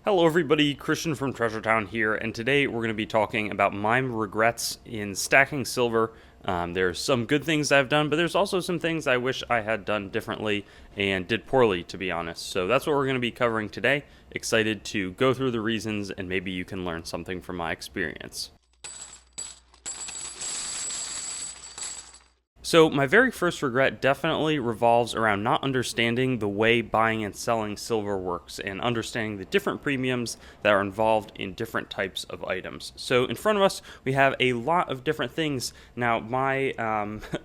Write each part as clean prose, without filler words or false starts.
Hello everybody, Christian from Treasure Town here, and today we're going to be talking about my regrets in stacking silver. There's some good things I've done, but there's also some things I wish I had done differently and did poorly, to be honest. So that's what we're going to be covering today. Excited to go through the reasons, and maybe you can learn something from my experience. So my very first regret definitely revolves around not understanding the way buying and selling silver works and understanding the different premiums that are involved in different types of items. So in front of us, we have a lot of different things. Now my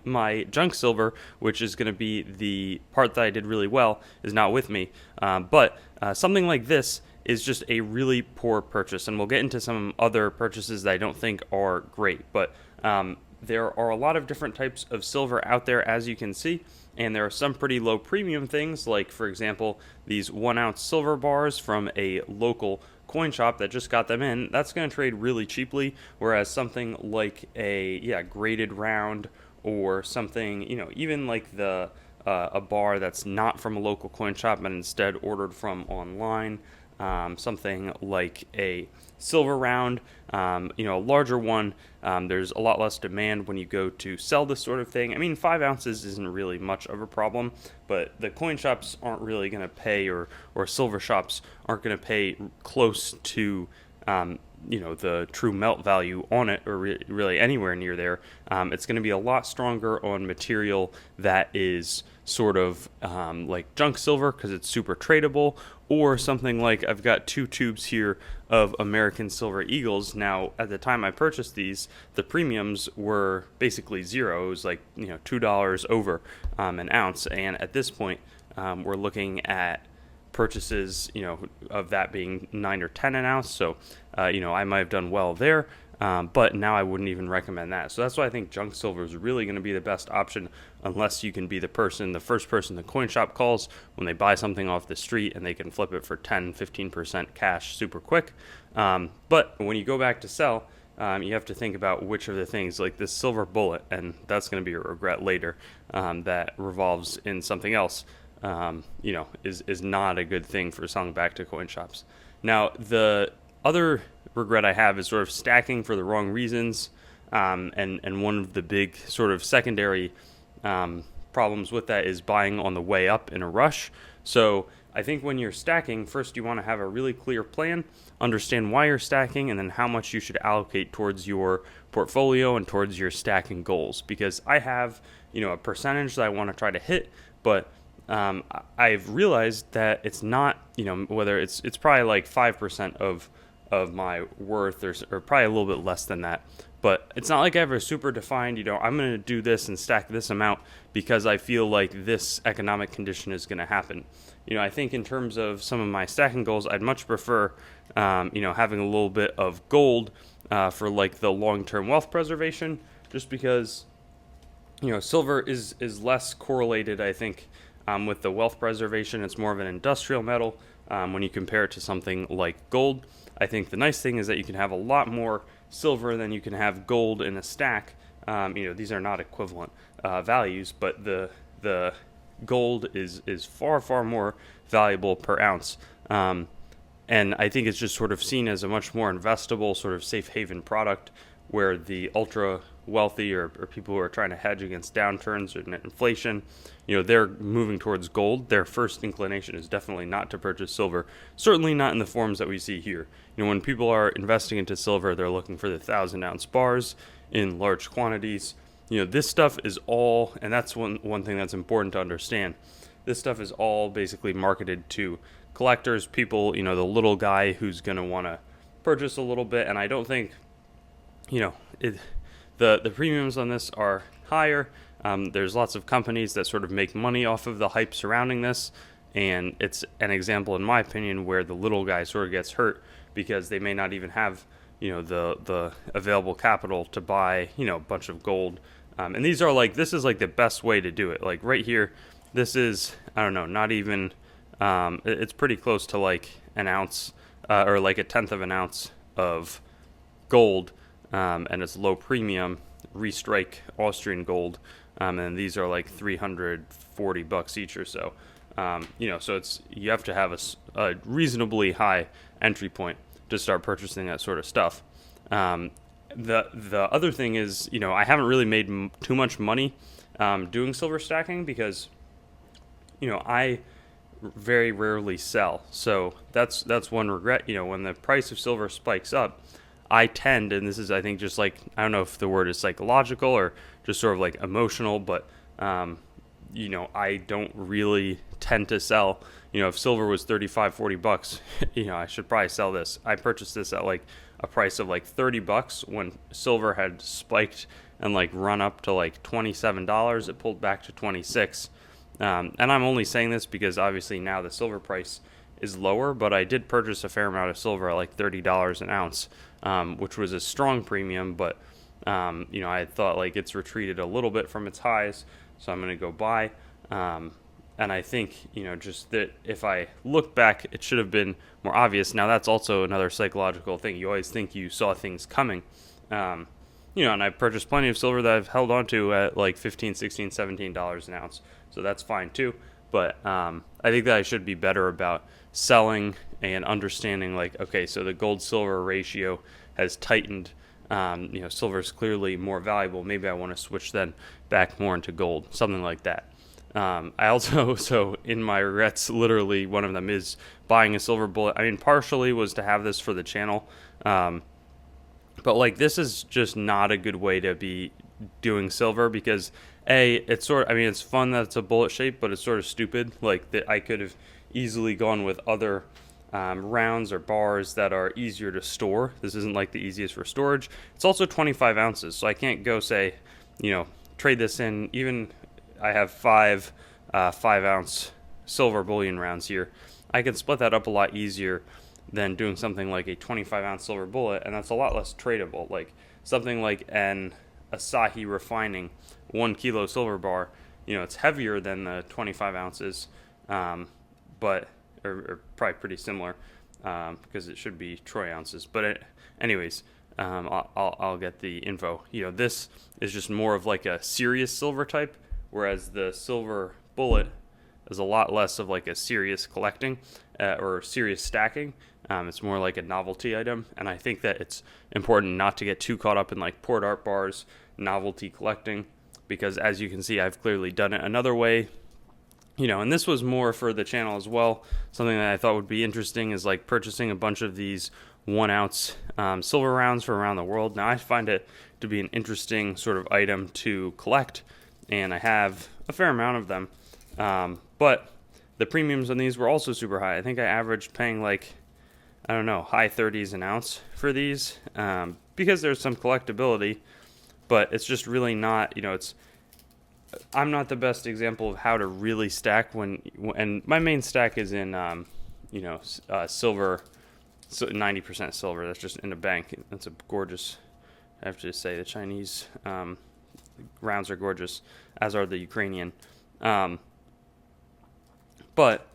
my junk silver, which is going to be the part that I did really well, is not with me. But something like this is just a really poor purchase, and we'll get into some other purchases that I don't think are great. But there are a lot of different types of silver out there, as you can see, and there are some pretty low premium things, like, for example, these 1 ounce silver bars from a local coin shop that just got them in. That's going to trade really cheaply, whereas something like a graded round or something, even like the a bar that's not from a local coin shop but instead ordered from online. Something like a silver round, a larger one. There's a lot less demand when you go to sell this sort of thing. I mean, 5 ounces isn't really much of a problem, but the coin shops aren't really going to pay, or silver shops aren't going to pay close to the true melt value on it, or really anywhere near there. It's going to be a lot stronger on material that is sort of like junk silver, because it's super tradable, or something like, I've got 2 tubes here of American Silver Eagles. Now, at the time I purchased these, the premiums were basically zero. It was like $2 over an ounce, and at this point we're looking at purchases of that being 9 or 10 an ounce. So I might have done well there, but now I wouldn't even recommend that. So that's why I think junk silver is really going to be the best option, unless you can be the first person the coin shop calls when they buy something off the street, and they can flip it for 10-15% cash super quick. But when you go back to sell, you have to think about which of the things, like this silver bullet, and that's going to be a regret later, that revolves in something else, is not a good thing for selling back to coin shops. Now, the other regret I have is sort of stacking for the wrong reasons, and one of the big sort of secondary problems with that is buying on the way up in a rush. So I think when you're stacking, first you want to have a really clear plan, understand why you're stacking, and then how much you should allocate towards your portfolio and towards your stacking goals. Because I have, a percentage that I want to try to hit, but I've realized that it's not, whether it's probably like 5% of my worth, or probably a little bit less than that. But it's not like I have a super defined, I'm going to do this and stack this amount because I feel like this economic condition is going to happen. I think in terms of some of my stacking goals, I'd much prefer, having a little bit of gold for like the long-term wealth preservation, just because, silver is less correlated, I think, with the wealth preservation. It's more of an industrial metal when you compare it to something like gold. I think the nice thing is that you can have a lot more silver than you can have gold in a stack. These are not equivalent values, but the gold is far more valuable per ounce. And I think it's just sort of seen as a much more investable, sort of safe haven product, where the ultra wealthy, or people who are trying to hedge against downturns or inflation, they're moving towards gold. Their first inclination is definitely not to purchase silver, certainly not in the forms that we see here. When people are investing into silver, they're looking for the 1,000-ounce bars in large quantities. This stuff is all, and that's one thing that's important to understand. This stuff is all basically marketed to collectors, people, the little guy who's going to want to purchase a little bit. And I don't think, the premiums on this are higher. There's lots of companies that sort of make money off of the hype surrounding this, and it's an example, in my opinion, where the little guy sort of gets hurt because they may not even have, the available capital to buy, a bunch of gold. And this is like the best way to do it. Like right here, this is, I don't know, not even, it's pretty close to like an ounce, or like a tenth of an ounce of gold, and it's low premium restrike Austrian gold, and these are like $340 each or so. So you have to have a reasonably high entry point to start purchasing that sort of stuff. The other thing is, I haven't really made too much money doing silver stacking because, I very rarely sell. So that's one regret. When the price of silver spikes up, I tend, and this is, I think, just like, I don't know if the word is psychological or just sort of like emotional, but I don't really tend to sell. If silver was 35, 40 bucks, I should probably sell this. I purchased this at like a price of like 30 bucks when silver had spiked and like run up to like $27. It pulled back to 26. And I'm only saying this because obviously now the silver price is lower, but I did purchase a fair amount of silver at like $30 an ounce, which was a strong premium, but I thought like it's retreated a little bit from its highs, so I'm going to go buy. And I think, just that if I look back, it should have been more obvious. Now, that's also another psychological thing. You always think you saw things coming. And I purchased plenty of silver that I've held on to at like $15, $16, $17 an ounce. So that's fine too. But I think that I should be better about selling and understanding like, okay, so the gold silver ratio has tightened. Silver is clearly more valuable. Maybe I want to switch then back more into gold, something like that. I also, so in my regrets, literally one of them is buying a silver bullet. I mean, partially was to have this for the channel. But like, this is just not a good way to be doing silver because it's it's fun that it's a bullet shape, but it's sort of stupid. Like that I could have easily gone with other rounds or bars that are easier to store. This isn't like the easiest for storage. It's also 25 ounces, so I can't go say, trade this in. Even I have 5-ounce silver bullion rounds here. I can split that up a lot easier than doing something like a 25-ounce silver bullet, and that's a lot less tradable. Like something like an Asahi Refining 1 kilo silver bar, it's heavier than the 25 ounces, but or probably pretty similar because it should be troy ounces. But anyways, I'll get the info. This is just more of like a serious silver type, whereas the silver bullet is a lot less of like a serious collecting or serious stacking. It's more like a novelty item, and I think that it's important not to get too caught up in like port art bars, novelty collecting, because as you can see, I've clearly done it another way. And this was more for the channel as well. Something that I thought would be interesting is like purchasing a bunch of these 1-ounce silver rounds from around the world. Now, I find it to be an interesting sort of item to collect, and I have a fair amount of them. But the premiums on these were also super high. I think I averaged paying like, I don't know, high 30s an ounce for these because there's some collectability, but it's just really not, I'm not the best example of how to really stack and my main stack is in, silver, so 90% silver. That's just in a bank. That's a gorgeous, I have to say, the Chinese rounds are gorgeous, as are the Ukrainian. But,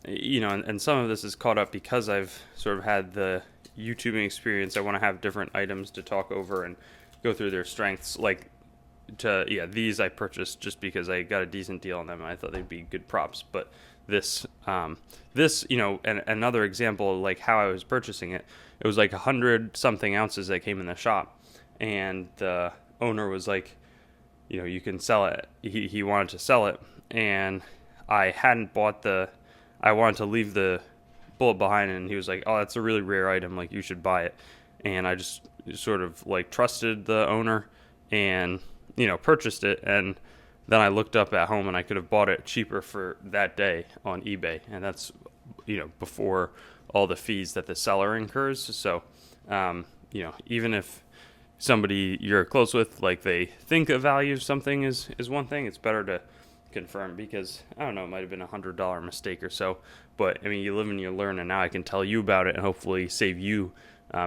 and some of this is caught up because I've sort of had the YouTubing experience. I want to have different items to talk over and go through their strengths. Like, these I purchased just because I got a decent deal on them and I thought they'd be good props. But this, and another example of like how I was purchasing it, it was like 100 something ounces that came in the shop, and the owner was like, you can sell it. He wanted to sell it, and I hadn't bought I wanted to leave the bullet behind, and he was like, oh, that's a really rare item, like you should buy it. And I just sort of like trusted the owner and purchased it, and then I looked up at home and I could have bought it cheaper for that day on eBay, and that's before all the fees that the seller incurs. So even if somebody you're close with, like they think a value of something is one thing, it's better to confirm, because I don't know, it might have been $100 mistake or so, but I mean, you live and you learn, and now I can tell you about it and hopefully save you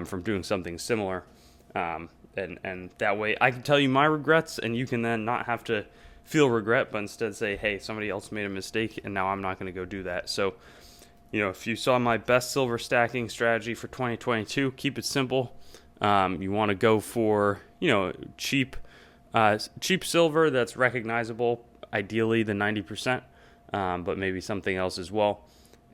from doing something similar. And that way I can tell you my regrets, and you can then not have to feel regret, but instead say, hey, somebody else made a mistake and now I'm not going to go do that. So, if you saw my best silver stacking strategy for 2022, keep it simple. You want to go for, cheap silver that's recognizable, ideally the 90%. but maybe something else as well.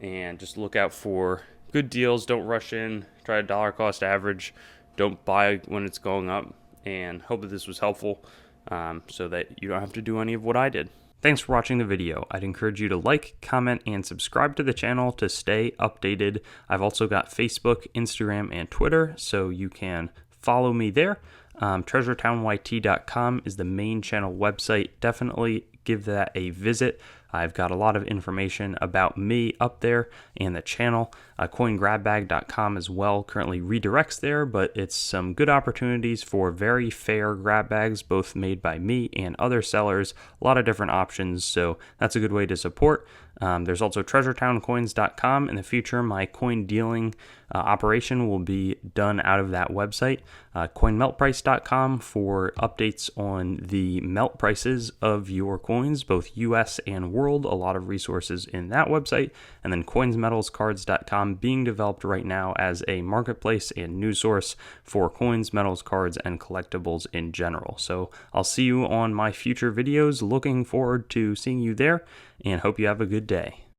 And just look out for good deals. Don't rush in. Try a dollar cost average. Don't buy when it's going up. And hope that this was helpful so that you don't have to do any of what I did. Thanks for watching the video. I'd encourage you to like, comment, and subscribe to the channel to stay updated. I've also got Facebook, Instagram, and Twitter, so you can follow me there. TreasuretownYT.com is the main channel website. Definitely give that a visit. I've got a lot of information about me up there and the channel. CoinGrabBag.com as well currently redirects there, but it's some good opportunities for very fair grab bags, both made by me and other sellers. A lot of different options, so that's a good way to support. There's also TreasuretownCoins.com. In the future, my coin dealing operation will be done out of that website. CoinMeltPrice.com for updates on the melt prices of your coins, both US and world. A lot of resources in that website. And then CoinsMetalsCards.com being developed right now as a marketplace and news source for coins, metals, cards, and collectibles in general. So I'll see you on my future videos. Looking forward to seeing you there, and hope you have a good day.